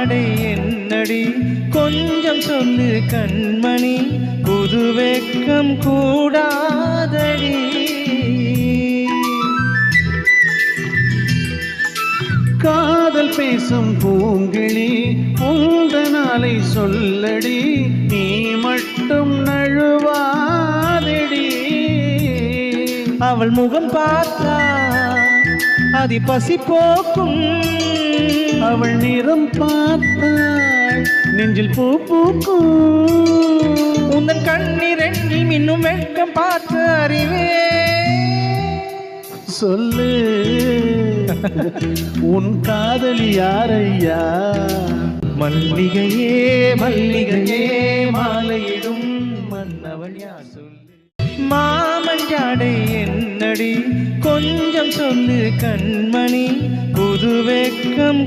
ஜாடை என்னடி கொஞ்சம் சொல்லு கண்மணி புது வெக்கம் கூடாதடி காதல் பேசும் பூங்கிழி உந்த நாளை சொல்லடி நீ மட்டும் நழுவாதடி அவள் முகம் பார்த்தா அதி பசி போக்கும் அவள் நிறம் பார்த்தாள் நெஞ்சில் பூ பூக்கும் உந்தன் கண்ணீரெண்டில் மின்னும் வெட்கம் பார்த்து அறிவே சொல்லு உன் காதலி யாரையா மல்லிகையே மல்லிகையே மாலையிடும் மன்னவன் யார் சொல்லு மாமன் ஜாடை என்னடி கொஞ்சம் சொல்லு கண்மணி புது வெக்கம்